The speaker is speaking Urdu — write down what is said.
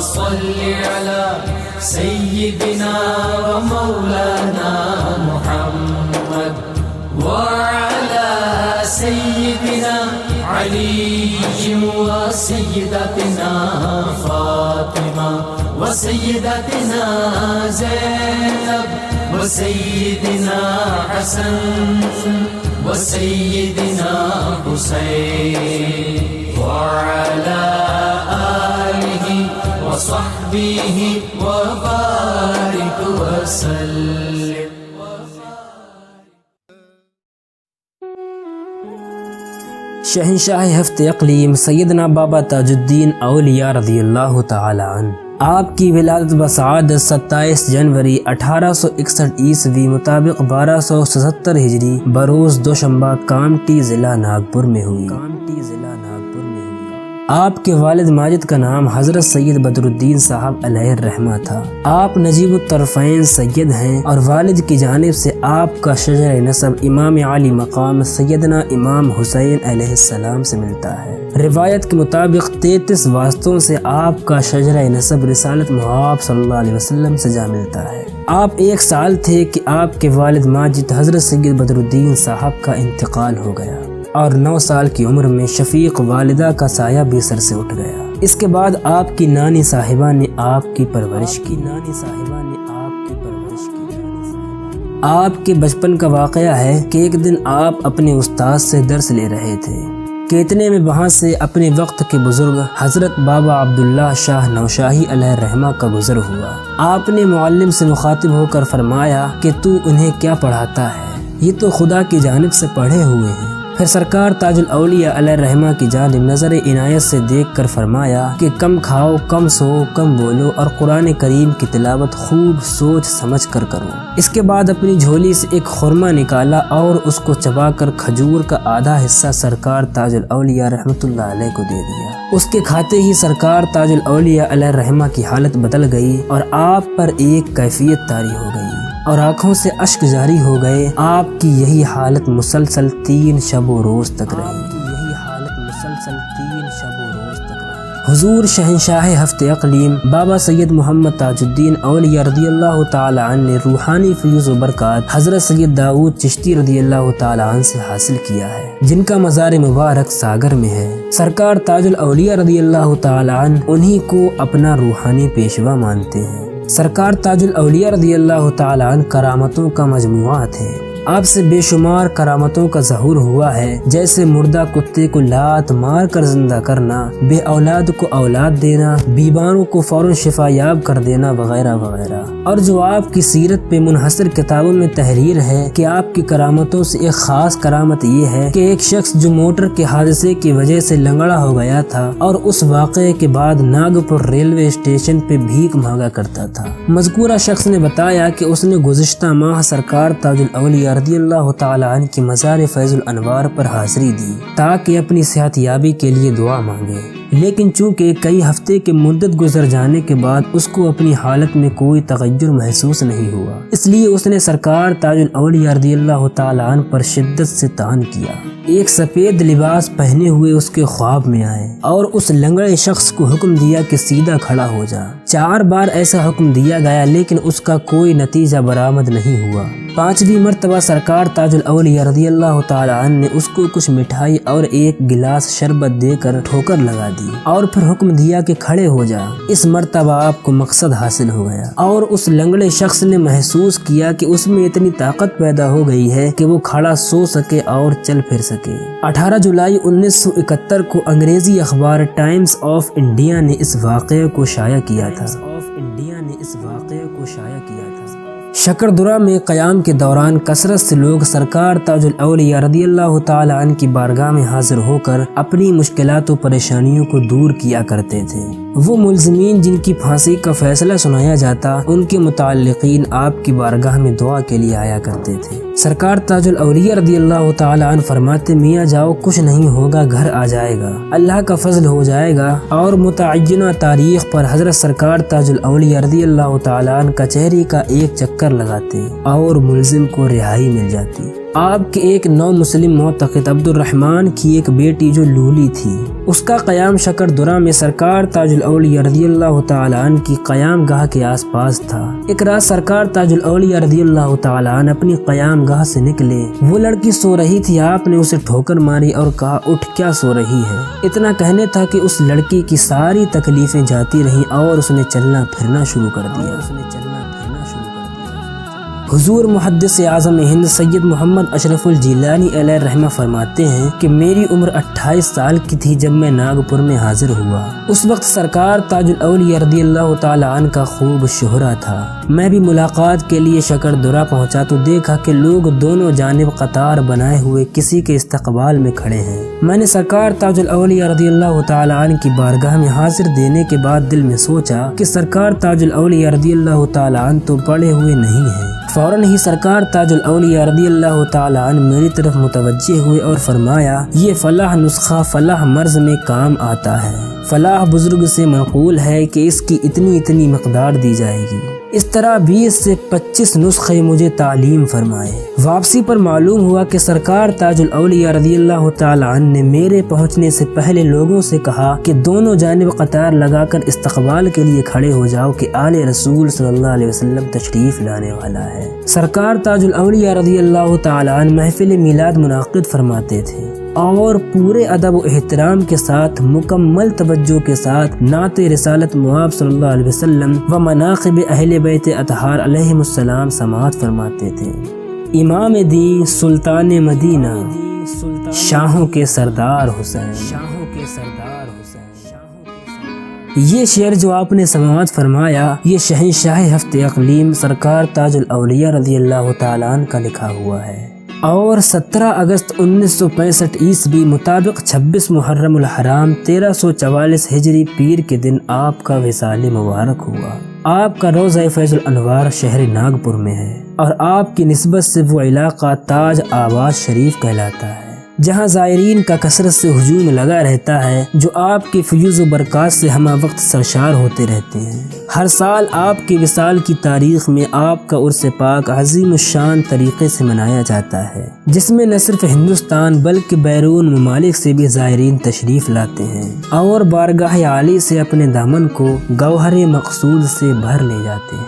صل على سيدنا ومولانا محمد وعلى سيدنا علي وسيدتنا فاطمة وسيدتنا زينب وسيدنا حسن وسيدنا حسين وعلى آله وصحبه وبارك وسلم. شہنشاہ ہفت اقلیم سیدنا بابا تاج الدین اولیاء رضی اللہ تعالی عنہ، آپ کی ولادت بسعادت 27 جنوری 1861 عیسوی مطابق 1277 ہجری بروز دوشنبہ کامٹی ضلع ناگپور میں ہوئی. آپ کے والد ماجد کا نام حضرت سید بدر الدین صاحب علیہ الرحمہ تھا. آپ نجیب الطرفین سید ہیں اور والد کی جانب سے آپ کا شجر نسب امام عالی مقام سیدنا امام حسین علیہ السلام سے ملتا ہے. روایت کے مطابق 33 واسطوں سے آپ کا شجر نسب رسالت محاب صلی اللہ علیہ وسلم سے جا ملتا ہے. آپ 1 سال تھے کہ آپ کے والد ماجد حضرت سید بدر الدین صاحب کا انتقال ہو گیا اور 9 سال کی عمر میں شفیق والدہ کا سایہ بھی سر سے اٹھ گیا. اس کے بعد آپ کی نانی صاحبہ نے آپ کی پرورش کی. آپ کے بچپن کا واقعہ ہے کہ ایک دن آپ اپنے استاد سے درس لے رہے تھے کہ اتنے میں وہاں سے اپنے وقت کے بزرگ حضرت بابا عبداللہ شاہ نوشاہی علیہ الرحمہ کا گزر ہوا. آپ نے معلم سے مخاطب ہو کر فرمایا کہ تو انہیں کیا پڑھاتا ہے؟ یہ تو خدا کی جانب سے پڑھے ہوئے ہیں. پھر سرکار تاج الاولیاء علیہ الرحمہ کی جانب نظر عنایت سے دیکھ کر فرمایا کہ کم کھاؤ، کم سو، کم بولو اور قرآن کریم کی تلاوت خوب سوچ سمجھ کر کرو. اس کے بعد اپنی جھولی سے ایک خرما نکالا اور اس کو چبا کر کھجور کا آدھا حصہ سرکار تاج الاولیاء رحمۃ اللہ علیہ کو دے دیا. اس کے کھاتے ہی سرکار تاج الاولیاء علیہ الرحمہ کی حالت بدل گئی اور آپ پر ایک کیفیت طاری ہو گئی اور آنکھوں سے اشک جاری ہو گئے. آپ کی یہی حالت مسلسل 3 شب و روز تک رہی. حضور شہنشاہ ہفت اقلیم بابا سید محمد تاج الدین اولیاء رضی اللہ تعالی عنہ نے روحانی فیض و برکات حضرت سید داؤد چشتی رضی اللہ تعالی عنہ سے حاصل کیا ہے، جن کا مزار مبارک ساگر میں ہے. سرکار تاج الاولیاء رضی اللہ تعالی عنہ انہی کو اپنا روحانی پیشوا مانتے ہیں. سرکار تاج الاولیاء رضی اللہ تعالی عنہ کرامتوں کا مجموعہ تھے. آپ سے بے شمار کرامتوں کا ظہور ہوا ہے، جیسے مردہ کتے کو لات مار کر زندہ کرنا، بے اولاد کو اولاد دینا، بیماروں کو فوراً شفا یاب کر دینا وغیرہ وغیرہ. اور جو آپ کی سیرت پہ منحصر کتابوں میں تحریر ہے کہ آپ کی کرامتوں سے ایک خاص کرامت یہ ہے کہ ایک شخص جو موٹر کے حادثے کی وجہ سے لنگڑا ہو گیا تھا اور اس واقعے کے بعد ناگپور ریلوے اسٹیشن پہ بھیک مانگا کرتا تھا، مذکورہ شخص نے بتایا کہ اس نے گزشتہ ماہ سرکار تاج الاولیاء رضی اللہ تعالی عنہ کی مزار فیض الانوار پر حاضری دی تاکہ اپنی صحت یابی کے لیے دعا مانگے. لیکن چونکہ کئی ہفتے کی مدت گزر جانے کے بعد اس کو اپنی حالت میں کوئی تغیر محسوس نہیں ہوا، اس لیے اس نے سرکار تاج الاولیاء رضی اللہ تعالی عنہ پر شدت سے طعن کیا. ایک سفید لباس پہنے ہوئے اس کے خواب میں آئے اور اس لنگڑے شخص کو حکم دیا کہ سیدھا کھڑا ہو جا. 4 بار ایسا حکم دیا گیا لیکن اس کا کوئی نتیجہ برآمد نہیں ہوا. 5ویں مرتبہ سرکار تاج الاولیاء رضی اللہ تعالی عنہ نے اس کو کچھ مٹھائی اور ایک گلاس شربت دے کر ٹھوکر لگا دی اور پھر حکم دیا کہ کھڑے ہو جا. اس مرتبہ آپ کو مقصد حاصل ہو گیا اور اس لنگڑے شخص نے محسوس کیا کہ اس میں اتنی طاقت پیدا ہو گئی ہے کہ وہ کھڑا سو سکے اور چل پھر سکے. 18 جولائی 1971 کو انگریزی اخبار ٹائمز آف انڈیا نے اس واقعے کو شائع کیا تھا. شکردرہ میں قیام کے دوران کثرت سے لوگ سرکار تاج الاولیاء رضی اللہ تعالی عنہ کی بارگاہ میں حاضر ہو کر اپنی مشکلات و پریشانیوں کو دور کیا کرتے تھے. وہ ملزمین جن کی پھانسی کا فیصلہ سنایا جاتا ان کے متعلقین آپ کی بارگاہ میں دعا کے لیے آیا کرتے تھے. سرکار تاج الاولیاء رضی اللہ تعالی عنہ فرماتے میاں جاؤ کچھ نہیں ہوگا، گھر آ جائے گا، اللہ کا فضل ہو جائے گا. اور متعینہ تاریخ پر حضرت سرکار تاج الاولیاء رضی اللہ تعالی عنہ کچہری کا ایک چکر چکر لگاتے اور ملزم کو رہائی مل جاتی۔ آپ کے ایک نو مسلم معتقد عبد الرحمن کی ایک بیٹی جو لولی تھی، اس کا قیام شکردرہ میں سرکار تاج الاولیاء رضی اللہ تعالیٰ عنہ کی قیام گاہ کے آس پاس تھا۔ ایک رات سرکار تاج الاولیاء رضی اللہ تعالیٰ عنہ اپنی قیام گاہ سے نکلے، وہ لڑکی سو رہی تھی، آپ نے اسے ٹھوکر ماری اور کہا اٹھ کیا سو رہی ہے۔ اتنا کہنے تھا کہ اس لڑکی کی ساری تکلیفیں جاتی رہیں اور اس نے چلنا پھرنا شروع کر دیا۔ حضور محدث اعظم ہند سید محمد اشرف الجیلانی علیہ رحمہ فرماتے ہیں کہ میری عمر 28 سال کی تھی جب میں ناگپور میں حاضر ہوا۔ اس وقت سرکار تاج الاولیاء رضی اللہ تعالیٰ عنہ کا خوب شہرہ تھا۔ میں بھی ملاقات کے لیے شکردرہ پہنچا تو دیکھا کہ لوگ دونوں جانب قطار بنائے ہوئے کسی کے استقبال میں کھڑے ہیں۔ میں نے سرکار تاج الاولیاء رضی اللہ تعالیٰ عنہ کی بارگاہ میں حاضر دینے کے بعد دل میں سوچا کہ سرکار تاج الاولیاء رضی اللہ تعالیٰ عنہ تو پڑے ہوئے نہیں ہیں۔ فوراً ہی سرکار تاج الاولیاء رضی اللہ تعالیٰ عنہ میری طرف متوجہ ہوئے اور فرمایا یہ فلاح نسخہ فلاح مرض میں کام آتا ہے، فلاح بزرگ سے منقول ہے کہ اس کی اتنی مقدار دی جائے گی۔ اس طرح 20 سے 25 نسخے مجھے تعلیم فرمائے۔ واپسی پر معلوم ہوا کہ سرکار تاج الاولیاء رضی اللہ تعالیٰ عنہ نے میرے پہنچنے سے پہلے لوگوں سے کہا کہ دونوں جانب قطار لگا کر استقبال کے لیے کھڑے ہو جاؤ کہ آل رسول صلی اللہ علیہ وسلم تشریف لانے والا ہے۔ سرکار تاج الاولیاء رضی اللہ تعالیٰ عنہ محفل میلاد منعقد فرماتے تھے اور پورے ادب و احترام کے ساتھ مکمل توجہ کے ساتھ نعت رسالت مآب صلی اللہ علیہ وسلم و مناقب اہل بیت اطہار علیہم السلام سماعت فرماتے تھے۔ امام دین سلطان مدینہ شاہوں کے سردار حسین، یہ شعر جو آپ نے سماعت فرمایا یہ شہنشاہ ہفت اقلیم سرکار تاج الاولیاء رضی اللہ تعالیٰ عنہ کا لکھا ہوا ہے اور 17 اگست 1965 عیسوی مطابق 26 محرم الحرام 1344 ہجری پیر کے دن آپ کا وصال مبارک ہوا۔ آپ کا روضہ فیض الانوار شہر ناگپور میں ہے اور آپ کی نسبت سے وہ علاقہ تاج آباد شریف کہلاتا ہے، جہاں زائرین کا کثرت سے ہجوم لگا رہتا ہے، جو آپ کے فیوز و برکات سے ہمہ وقت سرشار ہوتے رہتے ہیں۔ ہر سال آپ کے وصال کی تاریخ میں آپ کا عرس پاک عظیم الشان طریقے سے منایا جاتا ہے، جس میں نہ صرف ہندوستان بلکہ بیرون ممالک سے بھی زائرین تشریف لاتے ہیں اور بارگاہ عالی سے اپنے دامن کو گوہر مقصود سے بھر لے جاتے ہیں۔